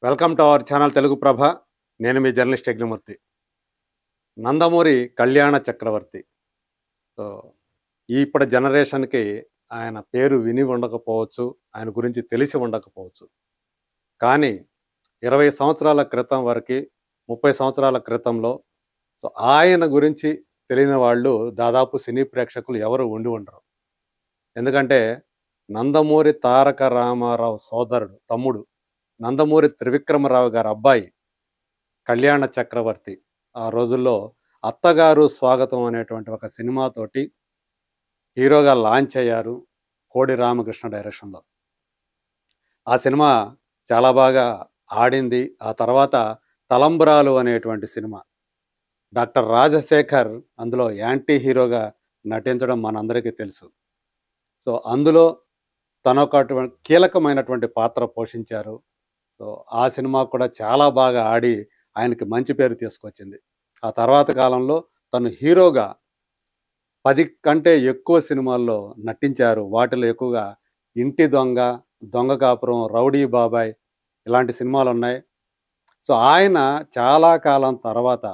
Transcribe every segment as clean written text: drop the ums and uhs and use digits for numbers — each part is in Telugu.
Welcome to our channel Telugu Prabha. నేను మీ జర్నలిస్ట్ యజ్ఞమూర్తి. నందమూరి కళ్యాణ చక్రవర్తి. సో, ఇప్పటి జనరేషన్‌కి ఆయన పేరు విని ఉండకపోవచ్చు. ఆయన గురించి తెలిసి ఉండకపోవచ్చు. కానీ 20 సంవత్సరాల క్రితం వరకి, 30 సంవత్సరాల క్రితంలో సో, ఆయన గురించి తెలియని వాళ్ళు దాదాపు సినీ ప్రేక్షకులు ఎవరు ఉండి ఉండరు. ఎందుకంటే నందమూరి తారక రామారావు సోదరుడు, తమ్ముడు నందమూరి త్రివిక్రమరావు గారి అబ్బాయి కళ్యాణ చక్రవర్తి. ఆ రోజుల్లో 'అత్తగారు స్వాగతం' అనేటువంటి ఒక సినిమాతోటి హీరోగా లాంచ్ అయ్యారు. కోడి రామకృష్ణ డైరెక్షన్‌లో. ఆ సినిమా చాలా బాగా ఆడింది. ఆ తర్వాత 'తలంబ్రాలు' అనేటువంటి సినిమా. డాక్టర్ రాజశేఖర్ అందులో యాంటీ హీరోగా నటించడం మనందరికీ తెలుసు. సో, అందులో కీలకమైనటువంటి పాత్ర పోషించారు. సో, ఆ సినిమా కూడా చాలా బాగా ఆడి ఆయనకి మంచి పేరు తీసుకొచ్చింది. ఆ తర్వాత కాలంలో తను హీరోగా 10 కంటే ఎక్కువ సినిమాల్లో నటించారు. వాటిలో ఎక్కువగా 'ఇంటి దొంగ', 'దొంగ కాపురం', 'రౌడీ బాబాయ్' ఇలాంటి సినిమాలున్నాయి. సో, ఆయన చాలా కాలం తర్వాత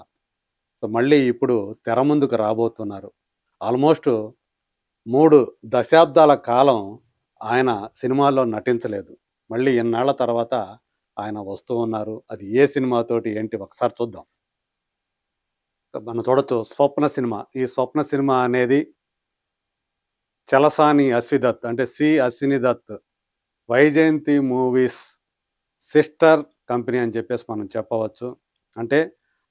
సో, మళ్ళీ ఇప్పుడు తెర ముందుకు రాబోతున్నారు. ఆల్మోస్ట్ 3 దశాబ్దాల కాలం ఆయన సినిమాల్లో నటించలేదు. మళ్ళీ ఇన్నాళ్ల తర్వాత ఆయన వస్తూ ఉన్నారు. అది ఏ సినిమాతోటి ఏంటి ఒకసారి చూద్దాం. మనం చూడొచ్చు 'స్వప్న' సినిమా. ఈ 'స్వప్న' సినిమా అనేది చలసాని అశ్విదత్ అంటే Ashwini Dutt, Vyjayanthi movies sister company అని చెప్పేసి మనం చెప్పవచ్చు. అంటే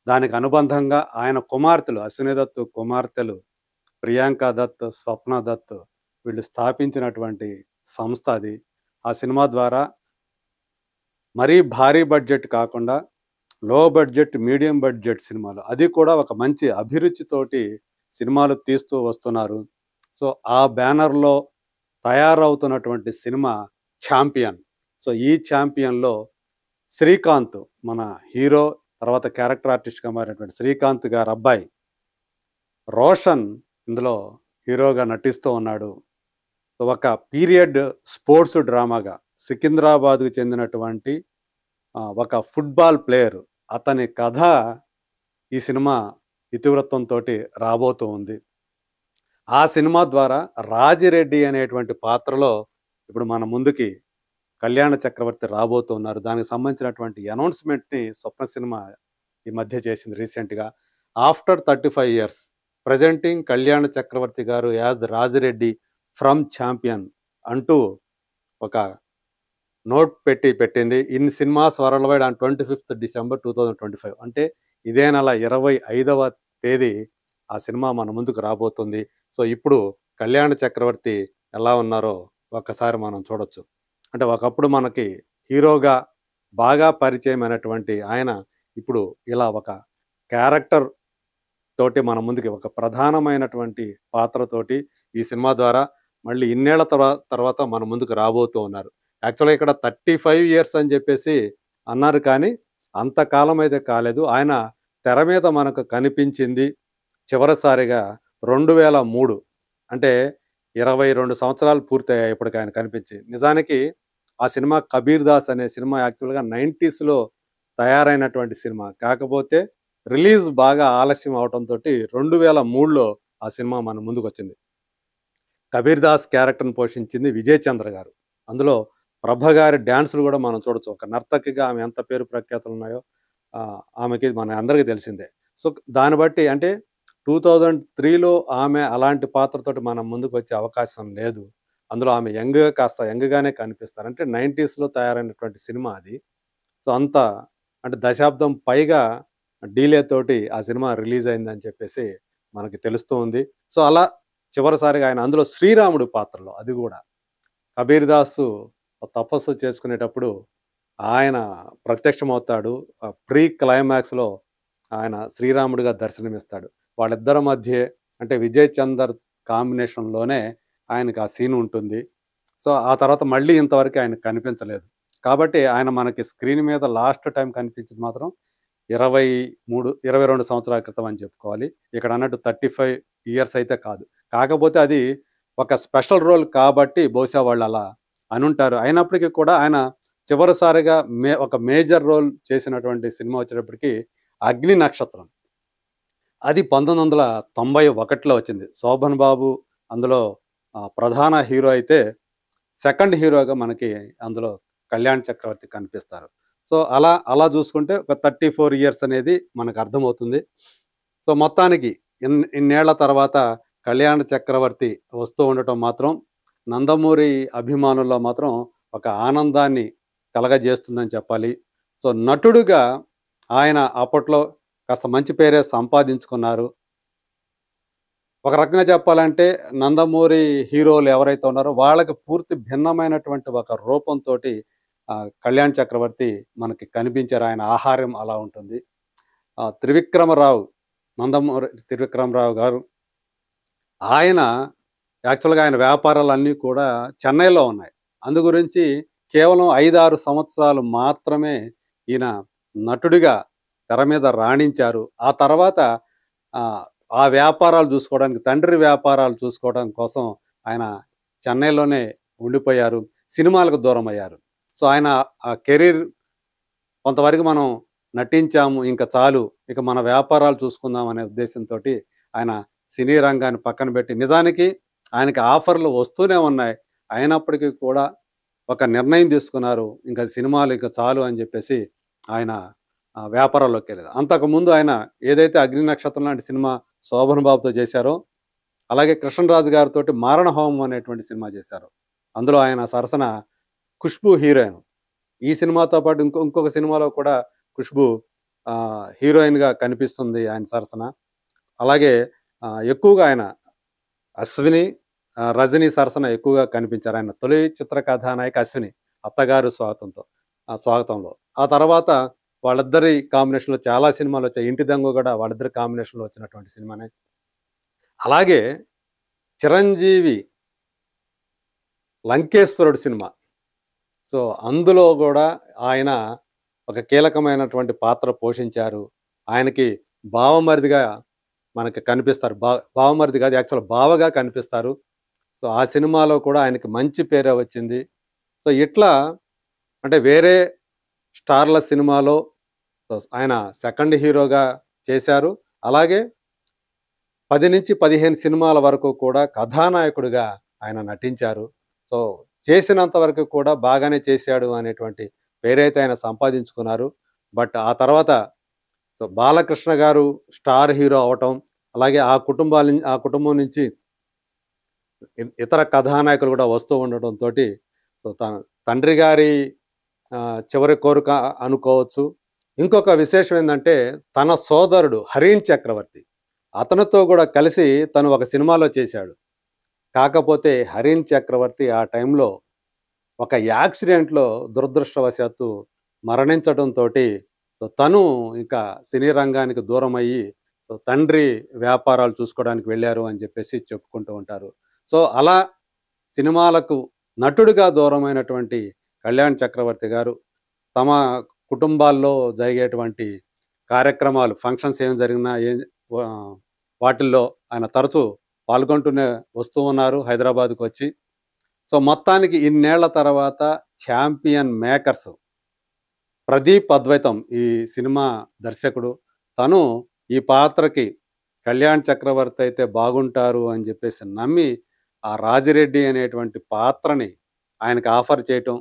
దానికి అనుబంధంగా ఆయన కుమార్తెలు, అశ్విని దత్ కుమార్తెలు ప్రియాంక దత్, స్వప్న దత్ వీళ్ళు స్థాపించినటువంటి సంస్థ అది. ఆ సినిమా ద్వారా మరీ భారీ బడ్జెట్ కాకుండా లో బడ్జెట్, మీడియం బడ్జెట్ సినిమాలు. అది కూడా ఒక మంచి అభిరుచితోటి సినిమాలు తీస్తూ వస్తున్నారు. సో, ఆ బ్యానర్‌లో తయారవుతున్నటువంటి సినిమా 'ఛాంపియన్'. సో, ఈ 'ఛాంపియన్‌లో' శ్రీకాంత్ మన హీరో, తర్వాత క్యారెక్టర్ ఆర్టిస్ట్‌గా మారినటువంటి శ్రీకాంత్ గారి అబ్బాయి రోషన్ ఇందులో హీరోగా నటిస్తూ ఉన్నాడు. ఒక పీరియడ్ స్పోర్ట్స్ డ్రామాగా సికింద్రాబాద్‌కు చెందినటువంటి ఒక ఫుట్‌బాల్ ప్లేయర్ అతని కథ ఈ సినిమా ఇతివృత్తంతోటి రాబోతూ ఉంది. ఆ సినిమా ద్వారా రాజిరెడ్డి అనేటువంటి పాత్రలో ఇప్పుడు మన ముందుకి కళ్యాణ చక్రవర్తి రాబోతూ ఉన్నారు. దానికి సంబంధించినటువంటి అనౌన్స్‌మెంట్‌ని 'స్వప్న' సినిమా ఈ మధ్య చేసింది రీసెంట్‌గా. ఆఫ్టర్ 35 ఇయర్స్ ప్రెజెంటింగ్ కళ్యాణ చక్రవర్తి గారు యాజ్ రాజిరెడ్డి ఫ్రమ్ ఛాంపియన్ అంటూ ఒక నోట్ పెట్టింది. In cinemas worldwide on 25థ్ డిసెంబర్ 2025 అంటే ఇదే నెల 25వ తేదీ ఆ సినిమా మన ముందుకు రాబోతుంది. సో, ఇప్పుడు కళ్యాణ చక్రవర్తి ఎలా ఉన్నారో ఒక్కసారి మనం చూడొచ్చు. అంటే ఒకప్పుడు మనకి హీరోగా బాగా పరిచయమైనటువంటి ఆయన ఇప్పుడు ఇలా ఒక క్యారెక్టర్ తోటి మన ముందుకి ఒక ప్రధానమైనటువంటి పాత్రతోటి ఈ సినిమా ద్వారా మళ్ళీ ఇన్నేళ్ల తర్వాత మన ముందుకు రాబోతూ ఉన్నారు. యాక్చువల్‌గా ఇక్కడ 35 ఇయర్స్ అని చెప్పేసి అన్నారు కానీ, అంతకాలం అయితే కాలేదు. ఆయన తెర మీద మనకు కనిపించింది చివరిసారిగా 2003 అంటే 22 సంవత్సరాలు పూర్తయ్యాయి ఇప్పటికి ఆయన కనిపించి. నిజానికి ఆ సినిమా 'కబీర్ దాస్' అనే సినిమా యాక్చువల్‌గా 90స్‌లో తయారైనటువంటి సినిమా. కాకపోతే రిలీజ్ బాగా ఆలస్యం అవటంతోటి 2003లో ఆ సినిమా మన ముందుకొచ్చింది. 'కబీర్ దాస్' క్యారెక్టర్‌ని పోషించింది విజయ్ చంద్ర గారు. అందులో ప్రభ గారి డాన్సులు గూడా మనం చూడొచ్చు. ఒక నర్తకిగా ఆమె ఎంత పేరు ప్రఖ్యాతులున్నాయో ఆమెకి మన అందరికీ తెలిసిందే. సో, దాన్ని బట్టి అంటే 2003లో ఆమె అలాంటి పాత్రతోటి మన ముందుకొచ్చే అవకాశం లేదు. అందులో ఆమె కాస్త యంగ్‌గానే కనిపిస్తారు. అంటే 90స్‌లో తయారైనటువంటి సినిమా అది. సో, అంత అంటే దశాబ్దం పైగా డీలే తోటి ఆ సినిమా రిలీజ్ అయిందని చెప్పేసి మనకి తెలుస్తూ ఉంది. సో, అలా చివరిసారిగా ఆయన అందులో శ్రీరాముడు పాత్రలో అది గూడా. కబీర్ దాసు తపస్సు చేసుకునేటప్పుడు ఆయన ప్రత్యక్షమవుతాడు. ప్రీ క్లైమాక్స్‌లో ఆయన శ్రీరాముడిగా దర్శనమిస్తాడు. వాళ్ళిద్దరి మధ్యే అంటే విజయ్ చందర్ కాంబినేషన్‌లోనే ఆయనకి ఆ సీన్ ఉంటుంది. సో, ఆ తర్వాత మళ్ళీ ఇంతవరకు ఆయనకు కనిపించలేదు. కాబట్టి ఆయన మనకి స్క్రీన్ మీద లాస్ట్ టైమ్ కనిపించింది మాత్రం 22 సంవత్సరాల క్రితం అని చెప్పుకోవాలి. ఇక్కడ అన్నట్టు 35 ఇయర్స్ అయితే కాదు. కాకపోతే అది ఒక స్పెషల్ రోల్ కాబట్టి బహుశా వాళ్ళలా అనుంటారు. అయినప్పటికీ కూడా ఆయన చివరిసారిగా ఒక మేజర్ రోల్ చేసినటువంటి సినిమా వచ్చేటప్పటికి 'అగ్ని నక్షత్రం'. అది 1991లో వచ్చింది. శోభన్ బాబు అందులో ప్రధాన హీరో అయితే, సెకండ్ హీరోగా మనకి అందులో కళ్యాణ్ చక్రవర్తి కనిపిస్తారు. సో, అలా చూసుకుంటే ఒక 34 ఇయర్స్ అనేది మనకు అర్థమవుతుంది. సో, మొత్తానికి ఇన్నేళ్ల తర్వాత కళ్యాణ్ చక్రవర్తి వస్తూ ఉండటం మాత్రం నందమూరి అభిమానుల్లో మాత్రం ఒక ఆనందాన్ని కలగజేస్తుందని చెప్పాలి. సో, నటుడుగా ఆయన అప్పట్లో కాస్త మంచి పేరే సంపాదించుకున్నారు. ఒక రకంగా చెప్పాలంటే నందమూరి హీరోలు ఎవరైతే ఉన్నారో వాళ్ళకి పూర్తి భిన్నమైనటువంటి ఒక రూపంతోటి కళ్యాణ్ చక్రవర్తి మనకి కనిపించారు. ఆయన ఆహార్యం అలా ఉంటుంది. త్రివిక్రమరావు, నందమూరి త్రివిక్రమరావు గారు ఆయన యాక్చువల్‌గా ఆయన వ్యాపారాలన్నీ కూడా చెన్నైలో ఉన్నాయి. అందు గురించి కేవలం 5, 6 సంవత్సరాలు మాత్రమే ఈయన నటుడిగా తెర మీద రాణించారు. ఆ తర్వాత ఆ వ్యాపారాలు చూసుకోవడానికి, తండ్రి వ్యాపారాలు చూసుకోవడం కోసం ఆయన చెన్నైలోనే ఉండిపోయారు. సినిమాలకు దూరమయ్యారు. సో, ఆయన ఆ కెరీర్ కొంతవరకు మనం నటించాము, ఇంక చాలు, ఇక మన వ్యాపారాలు చూసుకుందాం అనే ఉద్దేశంతోటి ఆయన సినీ రంగాన్ని పక్కన పెట్టి, నిజానికి ఆయనకి ఆఫర్‌లు వస్తూనే ఉన్నాయి. అయినప్పటికీ కూడా ఒక నిర్ణయం తీసుకున్నారు. ఇంక సినిమాలు ఇక చాలు అని చెప్పేసి ఆయన వ్యాపారాల్లోకెళ్ళారు. అంతకుముందు ఆయన ఏదైతే 'అగ్ని నక్షత్రం' లాంటి సినిమా శోభన్ బాబుతో చేశారో, అలాగే కృష్ణరాజు గారితోటి 'మారణహోమం' అనేటువంటి సినిమా చేశారు. అందులో ఆయన సరసన ఖుష్బూ హీరోయిన్. ఈ సినిమాతో పాటు ఇంకొక సినిమాలో కూడా ఖుష్బూ హీరోయిన్‌గా కనిపిస్తుంది ఆయన సరసన. అలాగే ఎక్కువగా ఆయన అశ్విని, రజని సరసన ఎక్కువగా కనిపించారు. ఆయన తొలి చిత్ర కథానాయిక అశ్విని 'అత్తగారు స్వాగతంలో'. ఆ తర్వాత వాళ్ళిద్దరి కాంబినేషన్‌లో చాలా సినిమాలొచ్చాయి. 'ఇంటి దొంగ' కూడా వాళ్ళిద్దరి కాంబినేషన్‌లో వచ్చినటువంటి సినిమానే. అలాగే చిరంజీవి 'లంకేశ్వరుడు' సినిమా. సో, అందులో గూడా ఆయన ఒక కీలకమైనటువంటి పాత్ర పోషించారు. ఆయనకి బావమరిదిగా మనకి కనిపిస్తారు. బావమరిది కాదు, యాక్చువల్ బావగా కనిపిస్తారు. సో, ఆ సినిమాలో కూడా ఆయనకి మంచి పేరే వచ్చింది. సో, ఇట్లా అంటే వేరే స్టార్ల సినిమాలో ఆయన సెకండ్ హీరోగా చేశారు. అలాగే 10-15 సినిమాల వరకు కూడా కథానాయకుడిగా ఆయన నటించారు. సో, చేసినంత వరకు కూడా బాగానే చేశాడు అనేటువంటి పేరైతే ఆయన సంపాదించుకున్నారు. బట్ ఆ తర్వాత బాలకృష్ణ గారు స్టార్ హీరో అవ్వటం, అలాగే ఆ కుటుంబం నుంచి ఇతర కథానాయకులు కూడా వస్తూ ఉండటంతోటి తన తండ్రి గారి చివరి కోరిక అనుకోవచ్చు. ఇంకొక విశేషం ఏందంటే, తన సోదరుడు హరీన్ చక్రవర్తి, అతనితో కూడా కలిసి తను ఒక సినిమాలో చేశాడు. కాకపోతే హరీన్ చక్రవర్తి ఆ టైంలో ఒక యాక్సిడెంట్‌లో దురదృష్టవశాత్తు మరణించడంతోటి తను ఇంకా సినీ రంగానికి దూరమయ్యి తండ్రి వ్యాపారాలు చూసుకోవడానికి వెళ్ళారు అని చెప్పేసి చెప్పుకుంటూ ఉంటారు. సో, అలా సినిమాలకు నటుడిగా దూరమైనటువంటి కళ్యాణ్ చక్రవర్తి గారు తమ కుటుంబాల్లో జరిగేటువంటి కార్యక్రమాలు, ఫంక్షన్స్ ఏం జరిగినా వాటిల్లో ఆయన తరచూ పాల్గొంటూనే వస్తూ ఉన్నారు హైదరాబాద్‌కు వచ్చి. సో, మొత్తానికి ఇన్నేళ్ల తర్వాత ఛాంపియన్ మేకర్స్ ప్రదీప్ అద్వైతం ఈ సినిమా దర్శకుడు. తను ఈ పాత్రకి కళ్యాణ్ చక్రవర్తి అయితే బాగుంటారు అని చెప్పేసి నమ్మి ఆ రాజిరెడ్డి అనేటువంటి పాత్రని ఆయనకి ఆఫర్ చేయటం.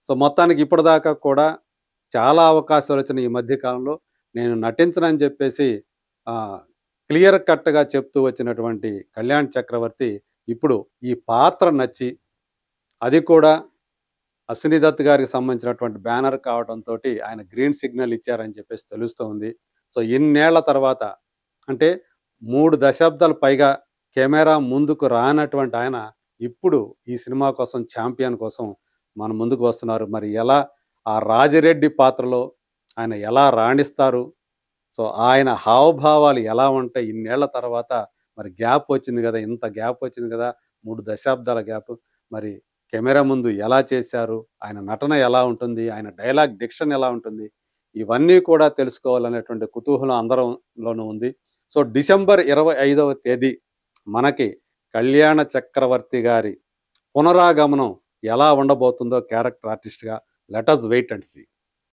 సో, మొత్తానికి ఇప్పటిదాకా కూడా చాలా అవకాశాలు వచ్చిన ఈ మధ్య కాలంలో నేను నటించనని చెప్పేసి క్లియర్ కట్‌గా చెప్తూ వచ్చినటువంటి కళ్యాణ్ చక్రవర్తి ఇప్పుడు ఈ పాత్ర నచ్చి, అది కూడా అశ్విని దత్ గారికి సంబంధించినటువంటి బ్యానర్ కావడంతోటి ఆయన గ్రీన్ సిగ్నల్ ఇచ్చారని చెప్పేసి తెలుస్తోంది. సో, ఇన్నేళ్ల తర్వాత అంటే 3 దశాబ్దాల పైగా కెమెరా ముందుకు రానటువంటి ఆయన ఇప్పుడు ఈ సినిమా కోసం, ఛాంపియన్ కోసం మన ముందుకు వస్తున్నారు. మరి ఎలా ఆ రాజిరెడ్డి పాత్రలో ఆయన ఎలా రాణిస్తారు? సో, ఆయన హావభావాలు ఎలా ఉంటాయి? ఇన్నేళ్ల తర్వాత మరి గ్యాప్ వచ్చింది కదా! ఇంత గ్యాప్ వచ్చింది కదా! 3 దశాబ్దాల గ్యాప్. మరి కెమెరా ముందు ఎలా చేశారు? ఆయన నటన ఎలా ఉంటుంది? ఆయన డైలాగ్ డిక్షన్ ఎలా ఉంటుంది? ఇవన్నీ కూడా తెలుసుకోవాలనేటువంటి కుతూహలం అందరిలోనూ ఉంది. సో, డిసెంబర్ 25వ తేదీ మనకి కళ్యాణ చక్రవర్తి గారి పునరాగమనం ఎలా ఉండబోతుందో క్యారెక్టర్ ఆర్టిస్ట్‌గా let us wait and see.